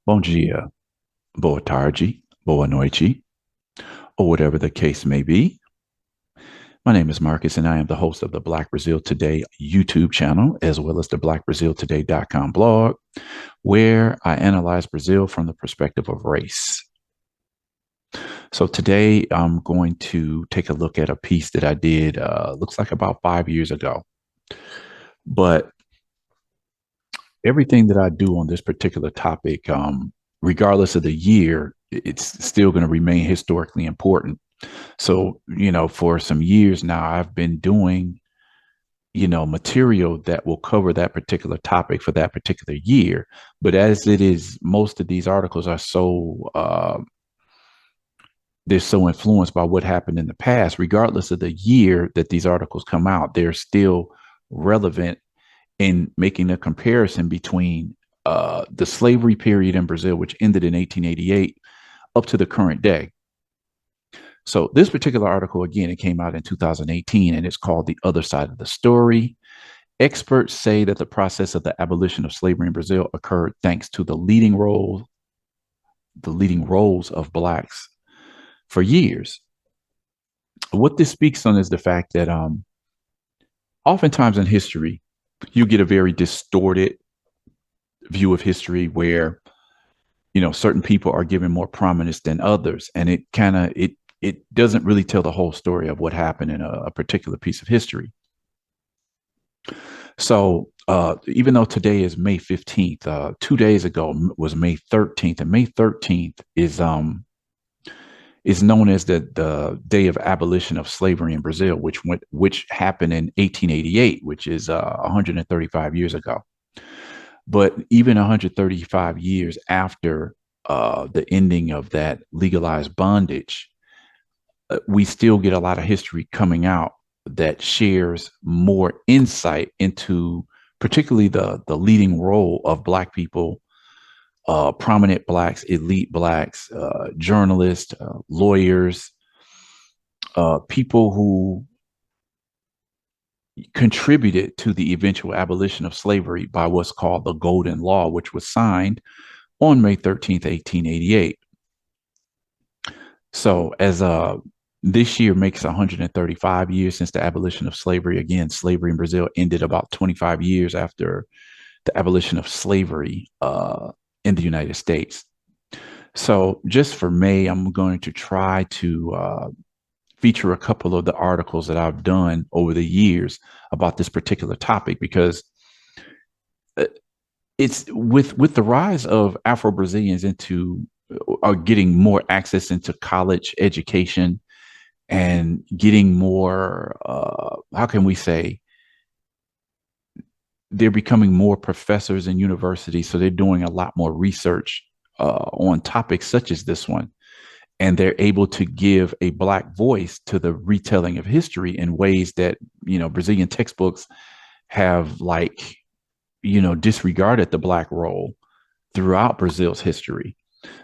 Bom dia, boa tarde, boa noite, or whatever the case may be. My name is Marcus, and I am the host of the Black Brazil Today YouTube channel, as well as the blackbraziltoday.com blog, where I analyze Brazil from the perspective of race. So today I'm going to take a look at a piece that I did, looks like about 5 years ago. But everything that I do on this particular topic, regardless of the year, it's still going to remain historically important. So, for some years now, I've been doing, material that will cover that particular topic for that particular year. But as it is, most of these articles are they're so influenced by what happened in the past, regardless of the year that these articles come out, they're still relevant in making a comparison between the slavery period in Brazil, which ended in 1888, up to the current day. So this particular article, again, it came out in 2018, and it's called The Other Side of the Story. Experts say that the process of the abolition of slavery in Brazil occurred thanks to the leading roles of Blacks for years. What this speaks on is the fact that oftentimes in history, you get a very distorted view of history where, certain people are given more prominence than others. And it doesn't really tell the whole story of what happened in a particular piece of history. So even though today is May 15th, 2 days ago was May 13th, and May 13th is known as the day of abolition of slavery in Brazil, which happened in 1888, which is 135 years ago. But even 135 years after the ending of that legalized bondage, we still get a lot of history coming out that shares more insight into particularly the leading role of Black people, prominent Blacks, elite Blacks, journalists, lawyers, people who contributed to the eventual abolition of slavery by what's called the Golden Law, which was signed on May 13th, 1888. So as this year makes 135 years since the abolition of slavery. Again, slavery in Brazil ended about 25 years after the abolition of slavery in the United States. So just for May, I'm going to try to feature a couple of the articles that I've done over the years about this particular topic, because it's with the rise of Afro-Brazilians are getting more access into college education and getting more, how can we say, they're becoming more professors in universities. So they're doing a lot more research on topics such as this one. And they're able to give a Black voice to the retelling of history in ways that, Brazilian textbooks have disregarded the Black role throughout Brazil's history.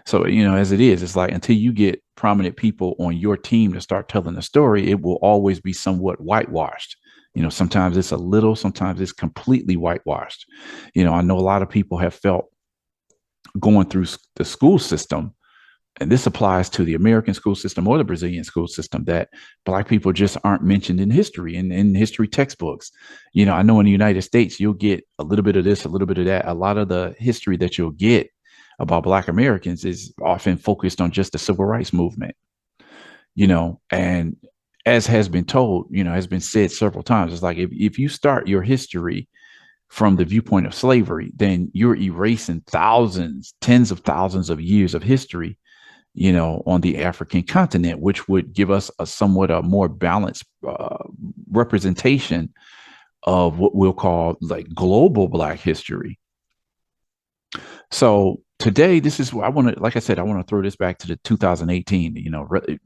So, as it is, it's like until you get prominent people on your team to start telling the story, it will always be somewhat whitewashed. Sometimes it's a little, sometimes it's completely whitewashed. I know a lot of people have felt going through the school system, and this applies to the American school system or the Brazilian school system, that Black people just aren't mentioned in history and in history textbooks. I know in the United States, you'll get a little bit of this, a little bit of that. A lot of the history that you'll get about Black Americans is often focused on just the civil rights movement, and as has been told, has been said several times, it's like if you start your history from the viewpoint of slavery, then you're erasing thousands, tens of thousands of years of history, on the African continent, which would give us a somewhat more balanced representation of what we'll call like global Black history. So today, this is what I want to, like I said, I want to throw this back to the 2018,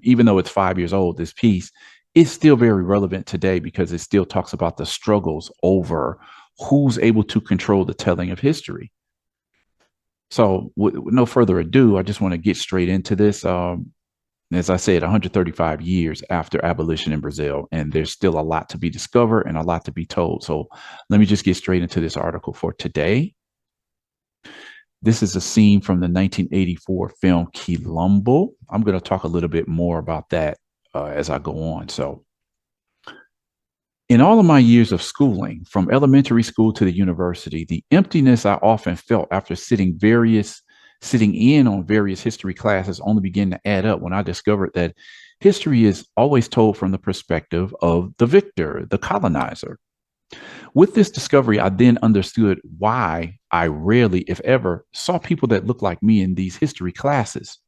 even though it's 5 years old, this piece is still very relevant today because it still talks about the struggles over who's able to control the telling of history. So with no further ado, I just want to get straight into this. As I said, 135 years after abolition in Brazil, and there's still a lot to be discovered and a lot to be told. So let me just get straight into this article for today. This is a scene from the 1984 film Quilombo. I'm going to talk a little bit more about that as I go on. So, in all of my years of schooling, from elementary school to the university, the emptiness I often felt after sitting in on various history classes only began to add up when I discovered that history is always told from the perspective of the victor, the colonizer. With this discovery, I then understood why I rarely, if ever, saw people that looked like me in these history classes.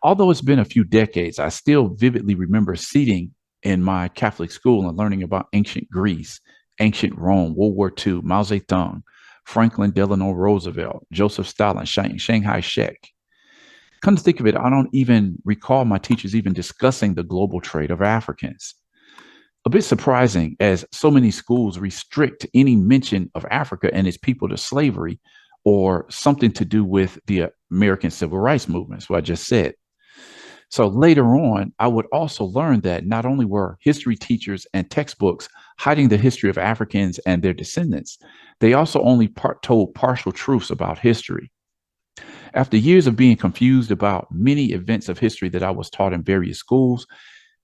Although it's been a few decades, I still vividly remember sitting in my Catholic school and learning about ancient Greece, ancient Rome, World War II, Mao Zedong, Franklin Delano Roosevelt, Joseph Stalin, Shanghai Shek. Come to think of it, I don't even recall my teachers even discussing the global trade of Africans. A bit surprising, as so many schools restrict any mention of Africa and its people to slavery or something to do with the American civil rights movement, what I just said. So later on, I would also learn that not only were history teachers and textbooks hiding the history of Africans and their descendants, they also only told partial truths about history. After years of being confused about many events of history that I was taught in various schools,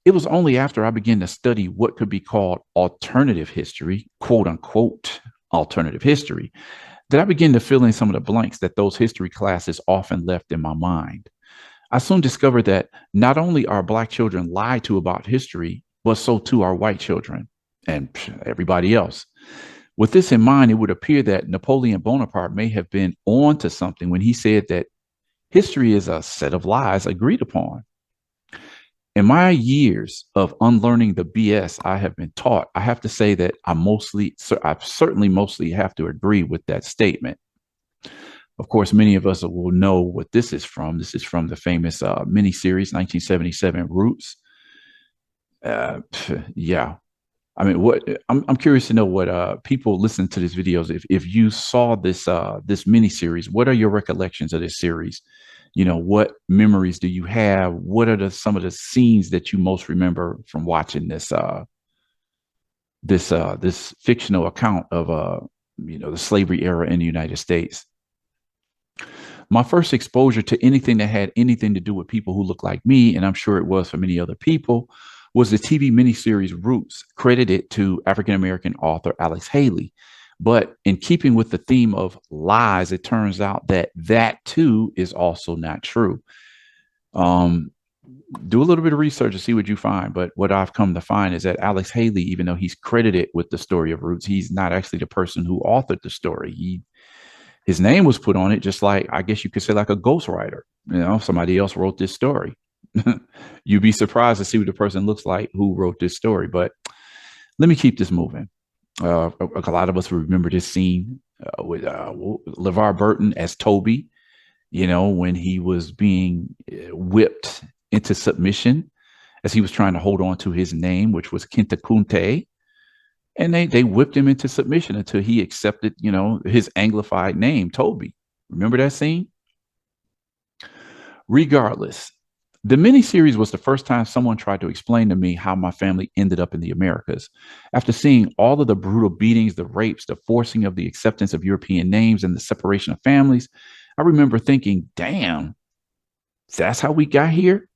it was only after I began to study what could be called alternative history, quote unquote, alternative history, that I began to fill in some of the blanks that those history classes often left in my mind. I soon discovered that not only are Black children lied to about history, but so too are white children and everybody else. With this in mind, it would appear that Napoleon Bonaparte may have been on to something when he said that history is a set of lies agreed upon. In my years of unlearning the BS I have been taught, I have to say that I certainly mostly have to agree with that statement. Of course, many of us will know what this is from. This is from the famous miniseries 1977 Roots. Yeah, I mean, I'm curious to know what people listen to these videos. If you saw this miniseries, what are your recollections of this series? You know, what memories do you have? What are some of the scenes that you most remember from watching this fictional account of the slavery era in the United States? My first exposure to anything that had anything to do with people who look like me, and I'm sure it was for many other people, was the TV miniseries Roots, credited to African American author Alex Haley. But in keeping with the theme of lies, it turns out that that too is also not true. Um, do a little bit of research to see what you find. But what I've come to find is that Alex Haley, even though he's credited with the story of Roots, he's not actually the person who authored the story. His name was put on it, just like I guess you could say like a ghostwriter. You know, somebody else wrote this story. You'd be surprised to see what the person looks like who wrote this story. But let me keep this moving. A lot of us remember this scene with LeVar Burton as Toby, you know, when he was being whipped into submission as he was trying to hold on to his name, which was Kenta Kunte. And they whipped him into submission until he accepted, you know, his Anglified name, Toby. Remember that scene? Regardless, the miniseries was the first time someone tried to explain to me how my family ended up in the Americas. After seeing all of the brutal beatings, the rapes, the forcing of the acceptance of European names, and the separation of families, I remember thinking, damn, that's how we got here?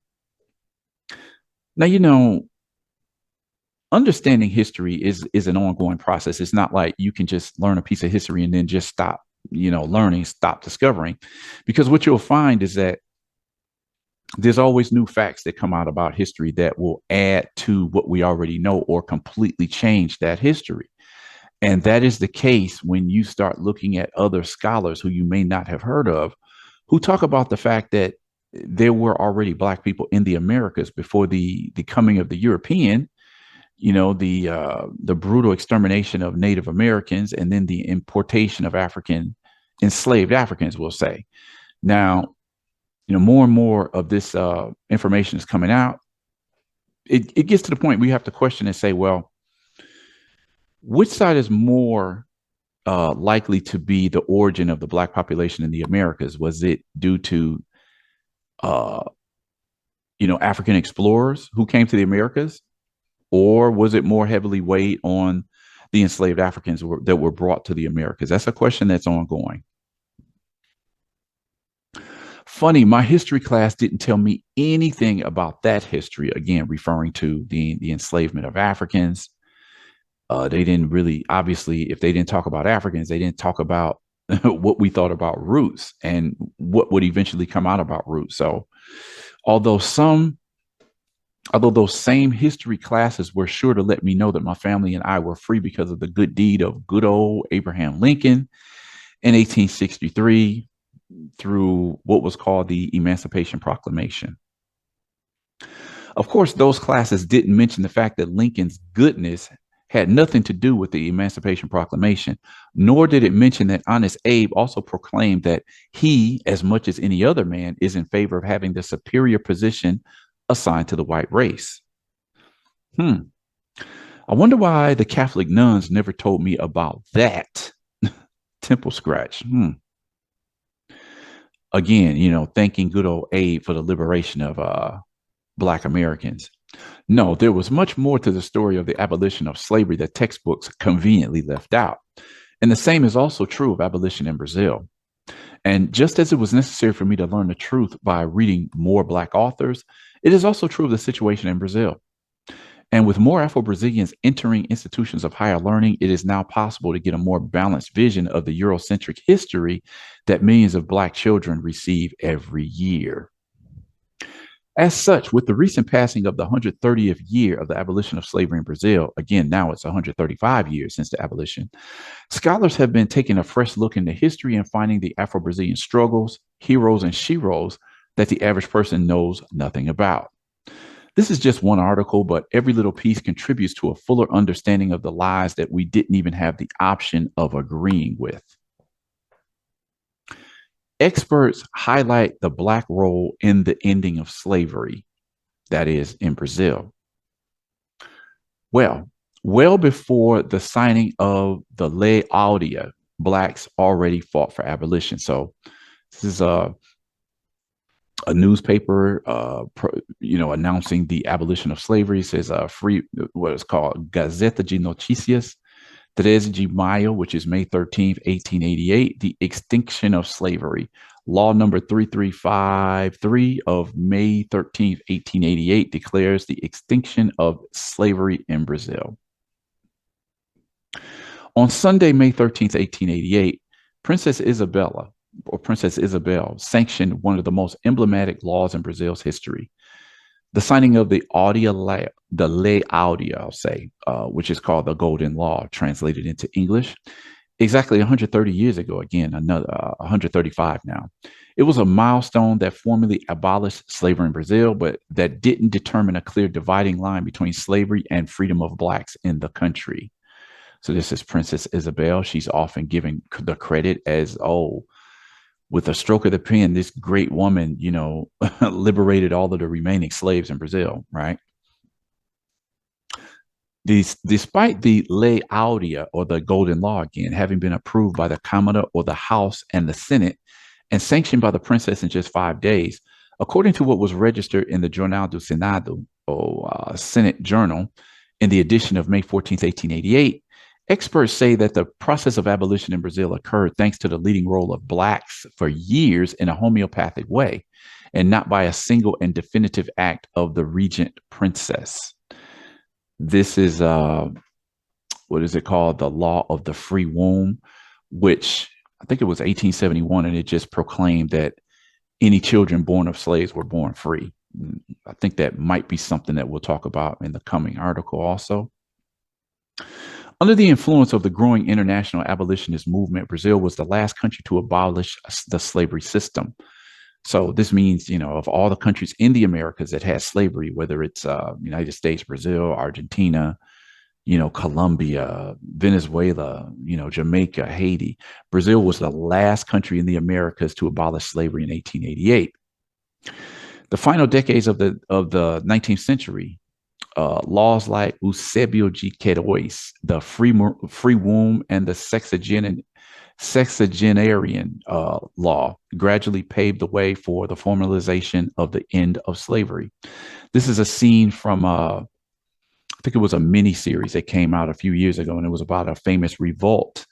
Now, you know, understanding history is an ongoing process. It's not like you can just learn a piece of history and then just stop, you know, learning, stop discovering. Because what you'll find is that there's always new facts that come out about history that will add to what we already know or completely change that history. And that is the case when you start looking at other scholars who you may not have heard of, who talk about the fact that there were already Black people in the Americas before the coming of the European, you know, the brutal extermination of Native Americans, and then the importation of enslaved Africans, we'll say. Now, you know, more and more of this information is coming out. It gets to the point we have to question and say, well, which side is more likely to be the origin of the Black population in the Americas? Was it due to, uh, you know, African explorers who came to the Americas? Or was it more heavily weighed on the enslaved Africans that were brought to the Americas? That's a question that's ongoing. Funny, my history class didn't tell me anything about that history. Again, referring to the enslavement of Africans. They didn't really, obviously, if they didn't talk about Africans, they didn't talk about what we thought about roots and what would eventually come out about roots. So, although some, although those same history classes were sure to let me know that my family and I were free because of the good deed of good old Abraham Lincoln in 1863 through what was called the Emancipation Proclamation. Of course, those classes didn't mention the fact that Lincoln's goodness had nothing to do with the Emancipation Proclamation, nor did it mention that Honest Abe also proclaimed that he, as much as any other man, is in favor of having the superior position assigned to the white race. Hmm. I wonder why the Catholic nuns never told me about that. Temple scratch. Again, thanking good old Abe for the liberation of Black Americans. No, there was much more to the story of the abolition of slavery that textbooks conveniently left out. And the same is also true of abolition in Brazil. And just as it was necessary for me to learn the truth by reading more Black authors, it is also true of the situation in Brazil. And with more Afro-Brazilians entering institutions of higher learning, it is now possible to get a more balanced vision of the Eurocentric history that millions of Black children receive every year. As such, with the recent passing of the 130th year of the abolition of slavery in Brazil, again, now it's 135 years since the abolition, scholars have been taking a fresh look into history and finding the Afro-Brazilian struggles, heroes, and sheroes that the average person knows nothing about. This is just one article, but every little piece contributes to a fuller understanding of the lies that we didn't even have the option of agreeing with. Experts highlight the Black role in the ending of slavery, that is, in Brazil. Well before the signing of the Lei Áurea, Blacks already fought for abolition. So this is a newspaper, announcing the abolition of slavery. It says free, what is called Gazeta de Notícias, 13 de Maio, which is May 13th, 1888, the extinction of slavery. Law number 3353 of May 13th, 1888 declares the extinction of slavery in Brazil. On Sunday, May 13th, 1888, Princess Isabel sanctioned one of the most emblematic laws in Brazil's history, the signing of the Lei Áurea, I'll say, which is called the Golden Law, translated into English, exactly 130 years ago. Again, another 135 now. It was a milestone that formally abolished slavery in Brazil, but that didn't determine a clear dividing line between slavery and freedom of Blacks in the country. So this is Princess Isabel. She's often given the credit as, oh, with a stroke of the pen, this great woman, liberated all of the remaining slaves in Brazil, right? Despite the Lei Áurea, or the Golden Law, again, having been approved by the Câmara, or the House, and the Senate, and sanctioned by the princess in just 5 days, according to what was registered in the Jornal do Senado, or Senate Journal, in the edition of May 14th, 1888, experts say that the process of abolition in Brazil occurred thanks to the leading role of Blacks for years in a homeopathic way, and not by a single and definitive act of the regent princess. This is, what is it called? The law of the free womb, which I think it was 1871, and it just proclaimed that any children born of slaves were born free. I think that might be something that we'll talk about in the coming article also. Under the influence of the growing international abolitionist movement, Brazil was the last country to abolish the slavery system. So this means, of all the countries in the Americas that had slavery, whether it's United States, Brazil, Argentina, Colombia, Venezuela, Jamaica, Haiti, Brazil was the last country in the Americas to abolish slavery in 1888. The final decades of the 19th century, laws like Eusébio de Queiroz, the free womb, and the sexagenarian law gradually paved the way for the formalization of the end of slavery. This is a scene from, I think it was a mini series that came out a few years ago, and it was about a famous revolt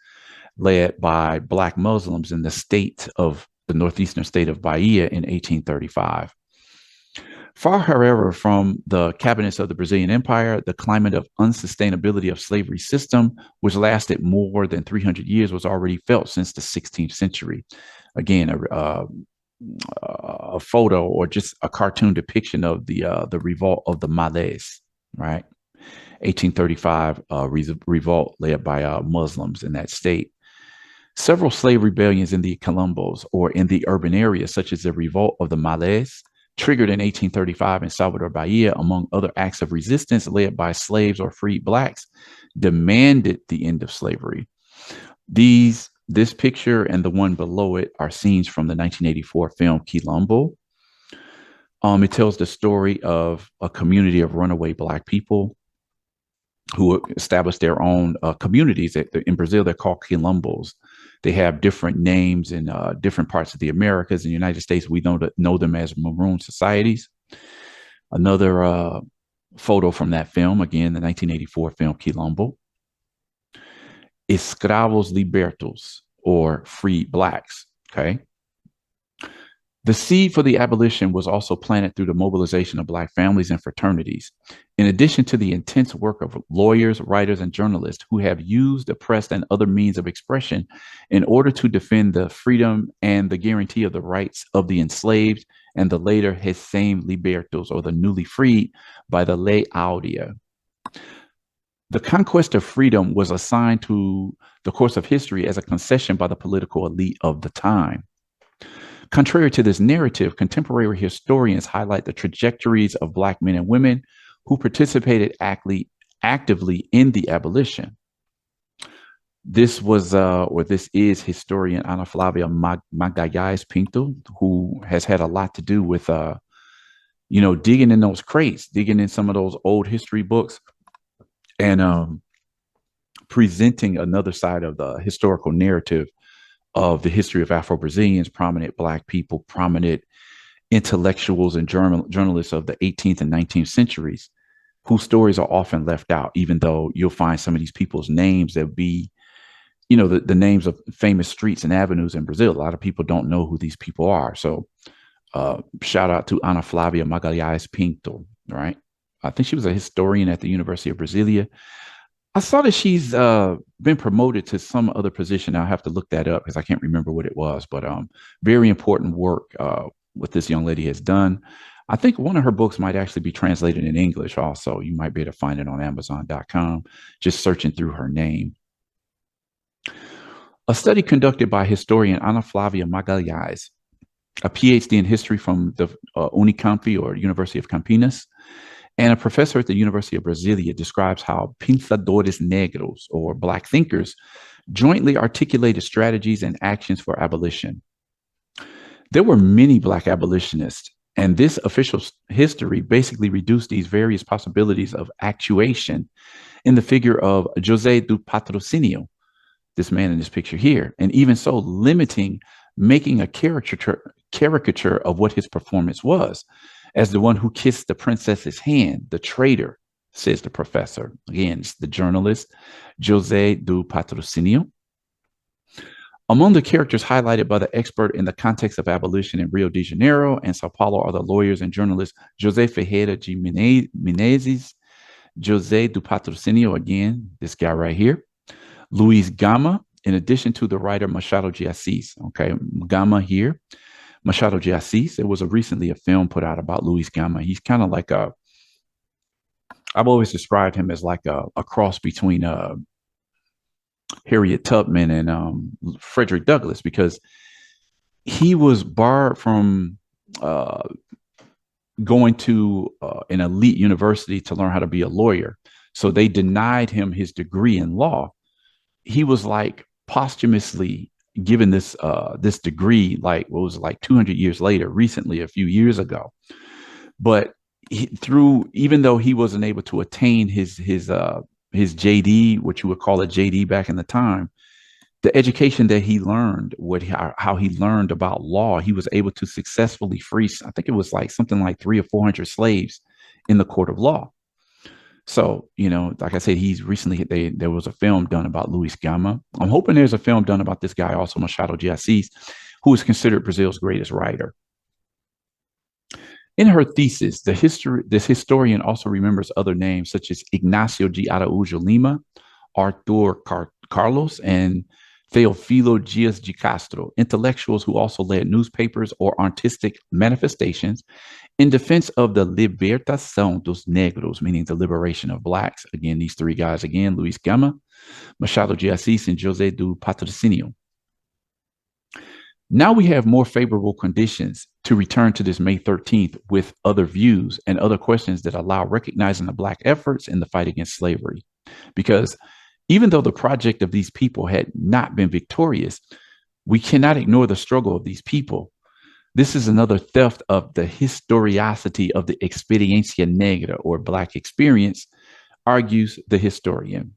led by Black Muslims in the state of the northeastern state of Bahia in 1835. Far, however, from the cabinets of the Brazilian Empire, the climate of unsustainability of slavery system, which lasted more than 300 years, was already felt since the 16th century. Again, a photo or just a cartoon depiction of the revolt of the Malays, right? 1835 revolt led by Muslims in that state. Several slave rebellions in the Colombos or in the urban areas, such as the revolt of the Malays, triggered in 1835 in Salvador Bahia, among other acts of resistance led by slaves or freed blacks, demanded the end of slavery. This picture and the one below it are scenes from the 1984 film Quilombo. It tells the story of a community of runaway Black people who established their own communities. In Brazil, they're called Quilombos. They have different names in different parts of the Americas. In the United States, we know them as Maroon societies. Another photo from that film, again, the 1984 film Quilombo. Escravos libertos, or freed blacks. Okay. The seed for the abolition was also planted through the mobilization of Black families and fraternities, in addition to the intense work of lawyers, writers, and journalists who have used the press and other means of expression in order to defend the freedom and the guarantee of the rights of the enslaved and the later recém libertos, or the newly freed, by the Lei Áurea. The conquest of freedom was assigned to the course of history as a concession by the political elite of the time. Contrary to this narrative, contemporary historians highlight the trajectories of Black men and women who participated actively in the abolition. This is historian Ana Flavia Magalhães Pinto, who has had a lot to do with, digging in those crates, digging in some of those old history books, and presenting another side of the historical narrative of the history of Afro-Brazilians, prominent Black people, prominent intellectuals and journalists of the 18th and 19th centuries, whose stories are often left out, even though you'll find some of these people's names that be, the names of famous streets and avenues in Brazil. A lot of people don't know who these people are. So shout out to Ana Flavia Magalhães Pinto, right? I think she was a historian at the University of Brasilia. I saw that she's been promoted to some other position. I'll have to look that up because I can't remember what it was, but very important work what this young lady has done. I think one of her books might actually be translated in English also. You might be able to find it on Amazon.com, just searching through her name. A study conducted by historian Ana Flavia Magalhães, a PhD in history from the Unicamp, or University of Campinas, and a professor at the University of Brasilia, describes how pensadores negros, or Black thinkers, jointly articulated strategies and actions for abolition. There were many Black abolitionists, and this official history basically reduced these various possibilities of actuation in the figure of José do Patrocínio, this man in this picture here, and even so limiting making a caricature of what his performance was, as the one who kissed the princess's hand, the traitor, says the professor. Again, it's the journalist, José do Patrocínio. Among the characters highlighted by the expert in the context of abolition in Rio de Janeiro and Sao Paulo are the lawyers and journalists José Ferreira de Menezes, José do Patrocínio, again, this guy right here, Luiz Gama, in addition to the writer Machado de Assis. Okay, Gama here, Machado de Assis. There was recently a film put out about Luiz Gama. He's kind of like I've always described him as like a cross between Harriet Tubman and Frederick Douglass, because he was barred from going to an elite university to learn how to be a lawyer. So they denied him his degree in law. He was like posthumously given this degree, like what was it, like 200 years later, recently, a few years ago. But even though he wasn't able to attain his JD, what you would call a JD back in the time, the education that he learned, how he learned about law, he was able to successfully free, I think it was like something like 300 or 400 slaves in the court of law. So, like I said, there was a film done about Luis Gama. I'm hoping there's a film done about this guy also, Machado de Assis, who is considered Brazil's greatest writer. In her thesis, this historian also remembers other names such as Ignacio de Araújo Lima, Arthur Carlos, and Teofilo Dias de Castro, intellectuals who also led newspapers or artistic manifestations in defense of the libertação dos negros, meaning the liberation of blacks. Again, these three guys again, Luis Gama, Machado de Assis, and José do Patrocínio. Now we have more favorable conditions to return to this May 13th with other views and other questions that allow recognizing the Black efforts in the fight against slavery. Because even though the project of these people had not been victorious, we cannot ignore the struggle of these people. This is another theft of the historicity of the experiencia negra, or Black experience, argues the historian.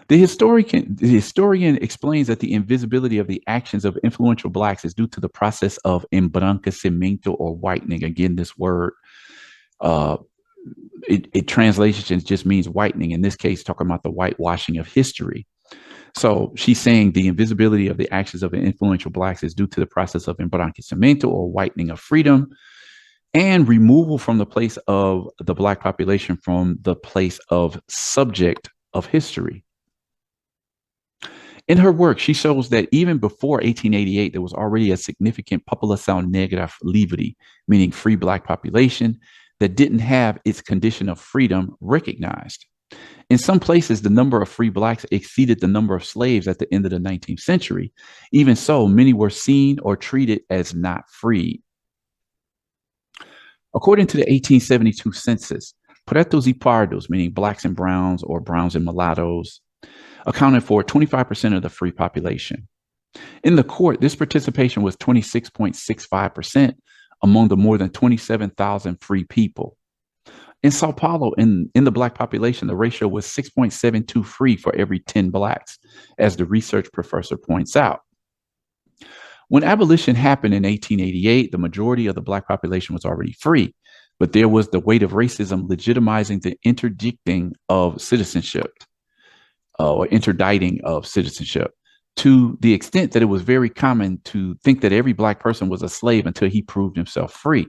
The historian explains that the invisibility of the actions of influential Blacks is due to the process of embranquecimento, or whitening. Again, this word, it translations just means whitening. In this case, talking about the whitewashing of history. So she's saying the invisibility of the actions of influential Blacks is due to the process of embranquecimento, or whitening of freedom, and removal from the place of the Black population from the place of subject of history. In her work, she shows that even before 1888, there was already a significant população negra livre, meaning free Black population, that didn't have its condition of freedom recognized. In some places, the number of free Blacks exceeded the number of slaves at the end of the 19th century. Even so, many were seen or treated as not free. According to the 1872 census, pretos y pardos, meaning Blacks and browns, or browns and mulattoes, accounted for 25% of the free population. In the court, this participation was 26.65% among the more than 27,000 free people. In Sao Paulo, in the Black population, the ratio was 6.72 free for every 10 Blacks, as the research professor points out. When abolition happened in 1888, the majority of the Black population was already free, but there was the weight of racism legitimizing the interdicting of citizenship, or interdicting of citizenship, to the extent that it was very common to think that every Black person was a slave until he proved himself free.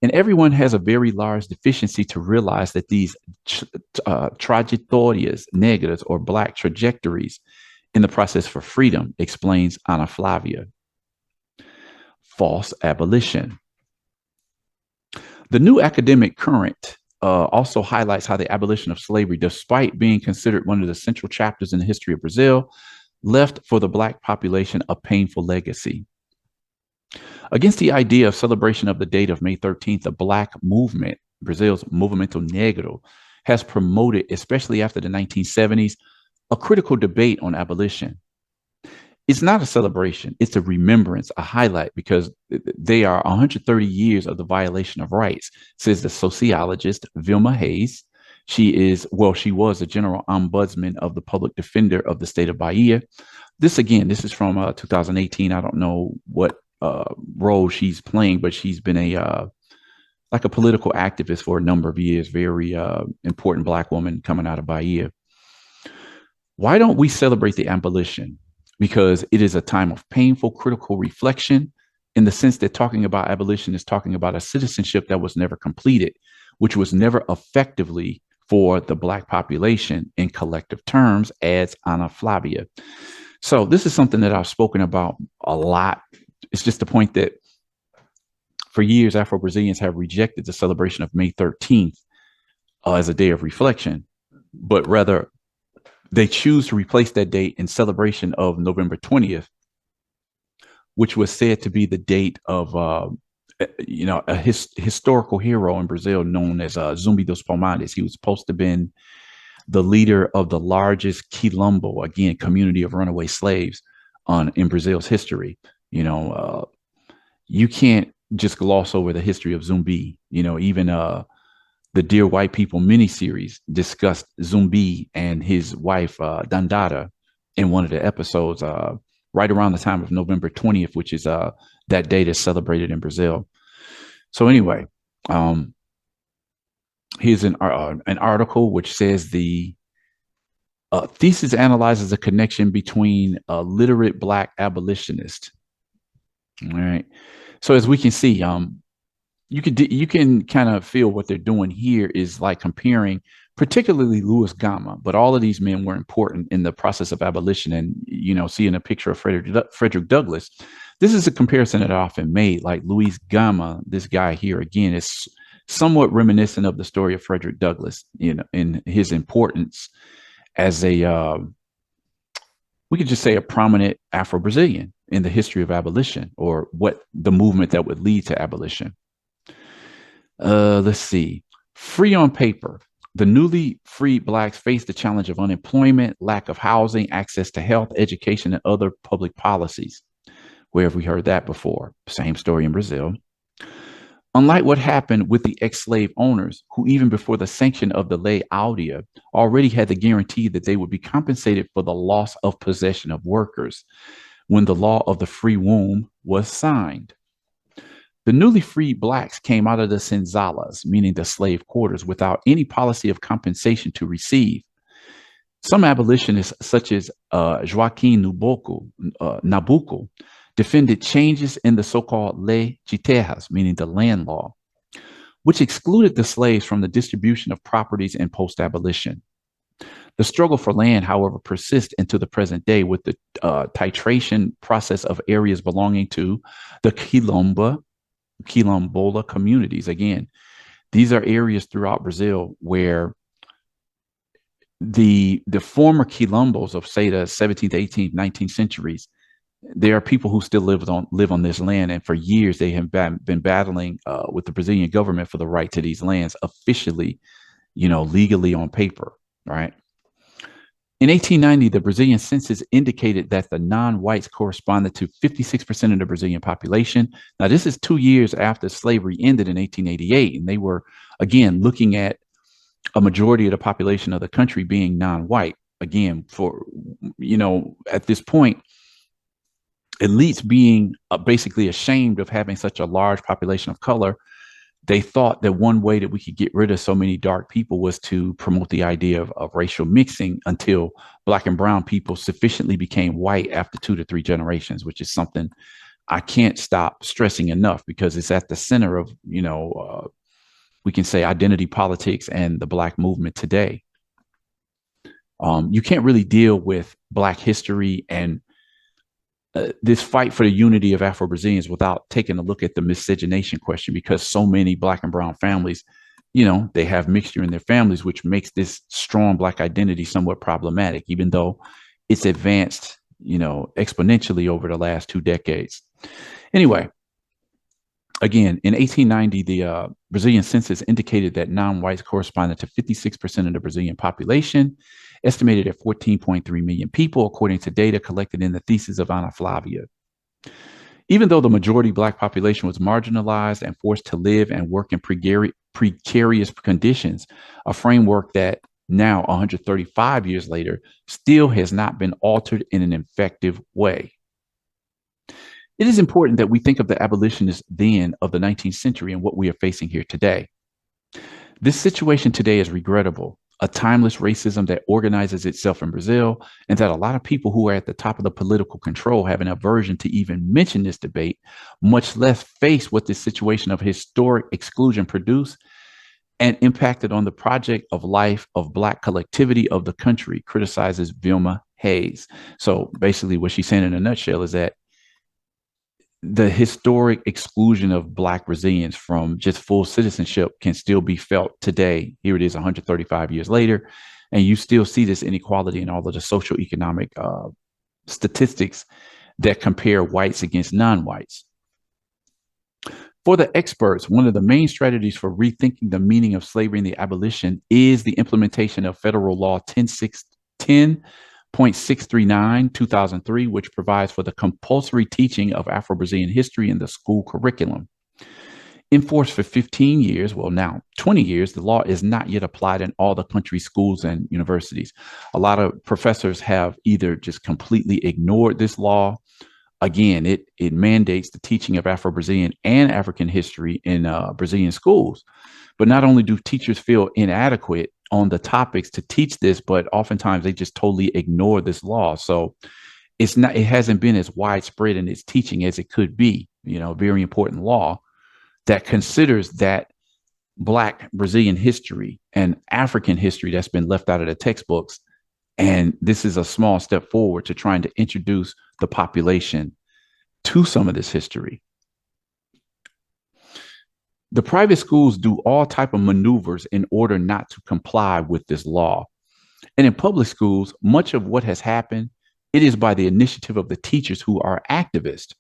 And everyone has a very large deficiency to realize that these trajetórias negras, or Black trajectories in the process for freedom, explains Ana Flavia. False abolition. The new academic current also highlights how the abolition of slavery, despite being considered one of the central chapters in the history of Brazil, left for the Black population a painful legacy. Against the idea of celebration of the date of May 13th, the Black movement, Brazil's Movimento Negro, has promoted, especially after the 1970s, a critical debate on abolition. It's not a celebration, it's a remembrance, a highlight, because they are 130 years of the violation of rights, says the sociologist Vilma Hayes. She was the general ombudsman of the public defender of the state of Bahia. This is from 2018. I don't know what role she's playing, but she's been like a political activist for a number of years, very important Black woman coming out of Bahia. Why don't we celebrate the abolition? Because it is a time of painful, critical reflection, in the sense that talking about abolition is talking about a citizenship that was never completed, which was never effectively for the Black population in collective terms, adds Ana Flavia. So this is something that I've spoken about a lot. It's just the point that for years, Afro-Brazilians have rejected the celebration of May 13th as a day of reflection, but rather they choose to replace that date in celebration of November 20th, which was said to be the date of a historical hero in Brazil known as Zumbi dos Palmares. He was supposed to have been the leader of the largest quilombo, again, community of runaway slaves in Brazil's history. You can't just gloss over the history of Zumbi. Even the Dear White People miniseries discussed Zumbi and his wife, Dandara, in one of the episodes, right around the time of November 20th, which is that date is celebrated in Brazil. So anyway, here's an article which says the Thesis analyzes the connection between a literate Black abolitionist. All right. So as we can see, you can kind of feel what they're doing here is like comparing, particularly Louis Gama, but all of these men were important in the process of abolition. And seeing a picture of Frederick Douglass, this is a comparison that I often made. Like Louis Gama, this guy here again is somewhat reminiscent of the story of Frederick Douglass, in his importance as we could just say a prominent Afro-Brazilian in the history of abolition, or what the movement that would lead to abolition. Let's see. Free on paper. The newly freed Blacks face the challenge of unemployment, lack of housing, access to health, education, and other public policies. Where have we heard that before? Same story in Brazil. Unlike what happened with the ex-slave owners, who even before the sanction of the Lei Áurea already had the guarantee that they would be compensated for the loss of possession of workers when the law of the free womb was signed. The newly freed Blacks came out of the senzalas, meaning the slave quarters, without any policy of compensation to receive. Some abolitionists, such as Joaquim Nabuco, defended changes in the so-called Lei de Terras, meaning the land law, which excluded the slaves from the distribution of properties in post-abolition. The struggle for land, however, persists into the present day with the titration process of areas belonging to the Quilombola communities. Again, these are areas throughout Brazil where the former Quilombos of, say, the 17th, 18th, 19th centuries, there are people who still live on this land, and for years they have been battling with the Brazilian government for the right to these lands officially, legally on paper, right? In 1890, the Brazilian census indicated that the non-whites corresponded to 56% of the Brazilian population. Now, this is 2 years after slavery ended in 1888, and they were, again, looking at a majority of the population of the country being non-white. Again, at this point, elites being basically ashamed of having such a large population of color, they thought that one way that we could get rid of so many dark people was to promote the idea of racial mixing until Black and brown people sufficiently became white after 2 to 3 generations, which is something I can't stop stressing enough, because it's at the center of, we can say, identity politics and the Black movement today. You can't really deal with Black history and this fight for the unity of Afro-Brazilians without taking a look at the miscegenation question, because so many Black and brown families, they have mixture in their families, which makes this strong Black identity somewhat problematic, even though it's advanced, exponentially over the last 2 decades. Anyway, again, in 1890, the Brazilian census indicated that non-whites corresponded to 56% of the Brazilian population, estimated at 14.3 million people, according to data collected in the thesis of Ana Flavia. Even though the majority Black population was marginalized and forced to live and work in precarious conditions, a framework that now, 135 years later, still has not been altered in an effective way. It is important that we think of the abolitionists then of the 19th century and what we are facing here today. This situation today is regrettable, a timeless racism that organizes itself in Brazil, and that a lot of people who are at the top of the political control have an aversion to even mention this debate, much less face what this situation of historic exclusion produced and impacted on the project of life of Black collectivity of the country, criticizes Vilma Hayes. So basically what she's saying in a nutshell is that the historic exclusion of Black Brazilians from just full citizenship can still be felt today. Here it is 135 years later, and you still see this inequality in all of the social economic statistics that compare whites against non-whites. For the experts, one of the main strategies for rethinking the meaning of slavery and the abolition is the implementation of Federal Law 10.639, 2003, which provides for the compulsory teaching of Afro-Brazilian history in the school curriculum. In force for 15 years, well, now 20 years, the law is not yet applied in all the country's schools and universities. A lot of professors have either just completely ignored this law. Again, it mandates the teaching of Afro-Brazilian and African history in Brazilian schools. But not only do teachers feel inadequate on the topics to teach this, but oftentimes they just totally ignore this law. So it hasn't been as widespread in its teaching as it could be. Very important law that considers that Black Brazilian history and African history that's been left out of the textbooks. And this is a small step forward to trying to introduce the population to some of this history. The private schools do all type of maneuvers in order not to comply with this law. And in public schools, much of what has happened, it is by the initiative of the teachers who are activists.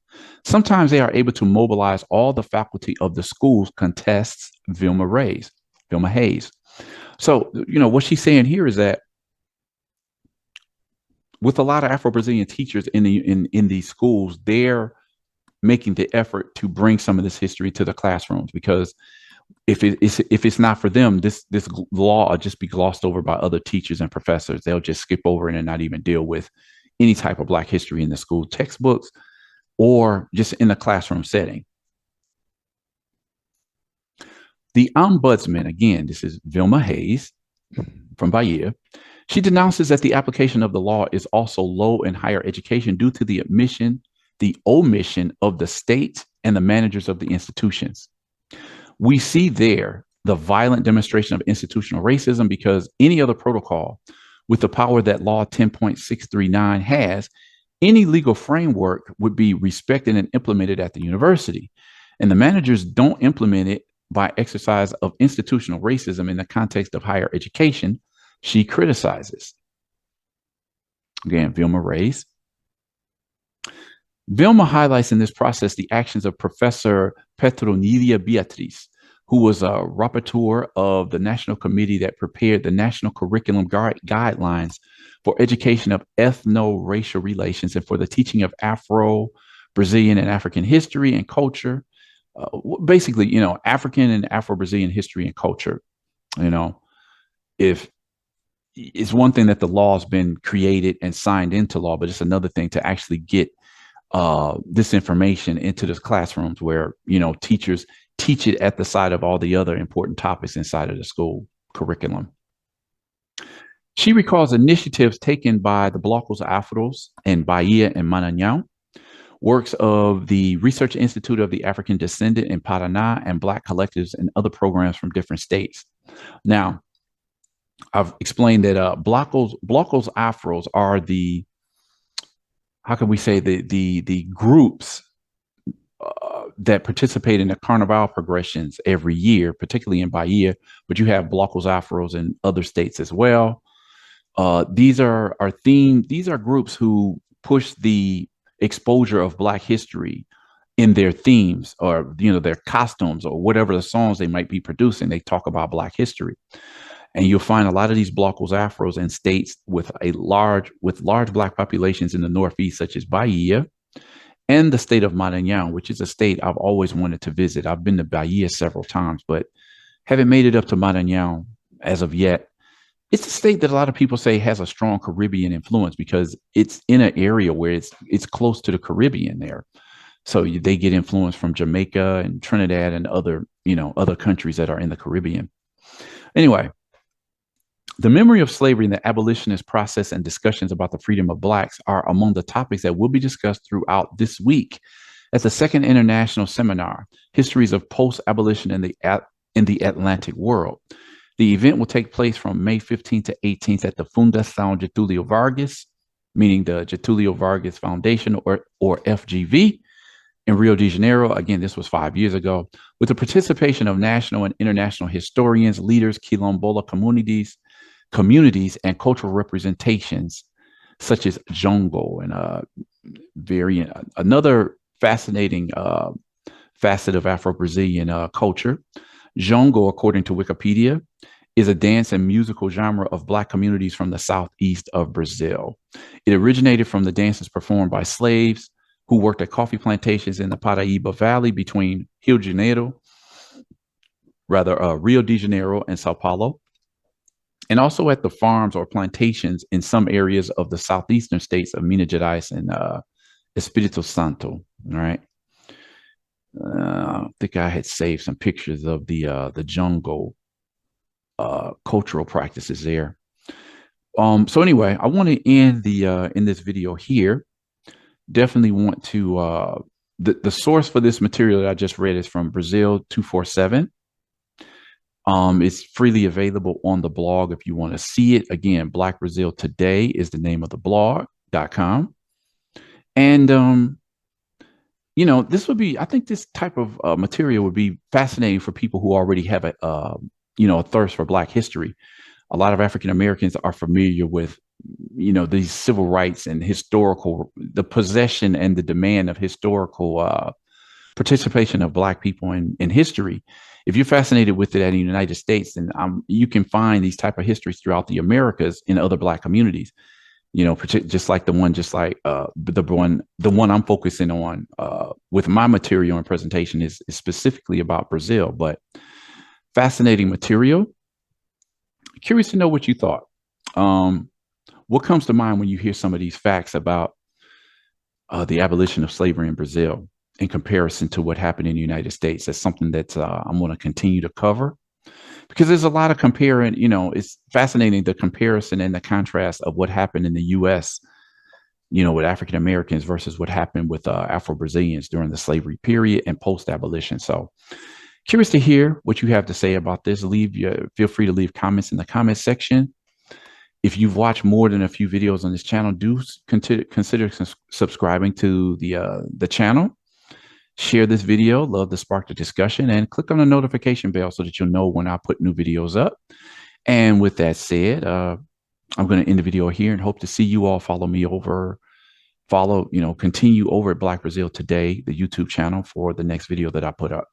Sometimes they are able to mobilize all the faculty of the schools, contests Vilma Hayes. So, what she's saying here is that with a lot of Afro-Brazilian teachers in these schools, they're making the effort to bring some of this history to the classrooms, because if it's not for them, this law will just be glossed over by other teachers and professors. They'll just skip over it and not even deal with any type of Black history in the school textbooks or just in the classroom setting. The ombudsman, again, this is Vilma Hayes from Bahia. She denounces that the application of the law is also low in higher education due to the omission of the state and the managers of the institutions. We see there the violent demonstration of institutional racism, because any other protocol with the power that Law 10.639 has, any legal framework would be respected and implemented at the university. And the managers don't implement it by exercise of institutional racism in the context of higher education, she criticizes. Again, Vilma Hayes. Vilma highlights in this process the actions of Professor Petronilia Beatriz, who was a rapporteur of the national committee that prepared the national curriculum guidelines for education of ethno-racial relations and for the teaching of Afro-Brazilian and African history and culture. Basically, African and Afro-Brazilian history and culture. If it's one thing that the law has been created and signed into law, but it's another thing to actually get this information into the classrooms where, teachers teach it at the side of all the other important topics inside of the school curriculum. She recalls initiatives taken by the Blocos Afros in Bahia and Maranhão, works of the Research Institute of the African Descendant in Paraná, and Black collectives and other programs from different states. Now, I've explained that Blocos Afros are the, how can we say, the groups that participate in the Carnival progressions every year, particularly in Bahia, but you have Blocos Afros in other states as well. These are groups who push the exposure of Black history in their themes, or their costumes, or whatever the songs they might be producing. They talk about Black history. And you'll find a lot of these Blocos Afros in states with large Black populations in the Northeast, such as Bahia and the state of Maranhão, which is a state I've always wanted to visit. I've been to Bahia several times, but haven't made it up to Maranhão as of yet. It's a state that a lot of people say has a strong Caribbean influence because it's in an area where it's close to the Caribbean there. So they get influence from Jamaica and Trinidad and other countries that are in the Caribbean. Anyway, the memory of slavery and the abolitionist process and discussions about the freedom of Blacks are among the topics that will be discussed throughout this week at the Second International Seminar, Histories of Post-Abolition in the Atlantic World. The event will take place from May 15th to 18th at the Fundação Getúlio Vargas, meaning the Getúlio Vargas Foundation, or FGV, in Rio de Janeiro. Again, this was 5 years ago, with the participation of national and international historians, leaders, Quilombola communities, and cultural representations such as Jongo, and another fascinating facet of Afro-Brazilian culture. Jongo, according to Wikipedia, is a dance and musical genre of Black communities from the southeast of Brazil. It originated from the dances performed by slaves who worked at coffee plantations in the Paraíba Valley between Rio de Janeiro and Sao Paulo, and also at the farms or plantations in some areas of the southeastern states of Minas Gerais and Espírito Santo. All right. I think I had saved some pictures of the jungle cultural practices there. So anyway, I want to end the in this video here. Definitely want to the source for this material that I just read is from Brazil 247. It's freely available on the blog if you want to see it. Again, Black Brazil Today is the name of the blog.com. And this would be, I think this type of material would be fascinating for people who already have a thirst for Black history. A lot of African Americans are familiar with, these civil rights and the possession and the demand of historical participation of Black people in history. If you're fascinated with it in the United States, then you can find these type of histories throughout the Americas in other Black communities. Just like the one I'm focusing on with my material and presentation is specifically about Brazil, but fascinating material. Curious to know what you thought. What comes to mind when you hear some of these facts about the abolition of slavery in Brazil in comparison to what happened in the United States? That's something that I'm going to continue to cover, because there's a lot of comparing. It's fascinating, the comparison and the contrast of what happened in the U.S., with African Americans versus what happened with Afro-Brazilians during the slavery period and post-abolition. So curious to hear what you have to say about this. Feel free to leave comments in the comment section. If you've watched more than a few videos on this channel, do consider subscribing to the channel. Share this video, love to spark the discussion, and click on the notification bell so that you'll know when I put new videos up. And with that said, I'm going to end the video here and hope to see you all continue over at Black Brazil Today, the YouTube channel, for the next video that I put up.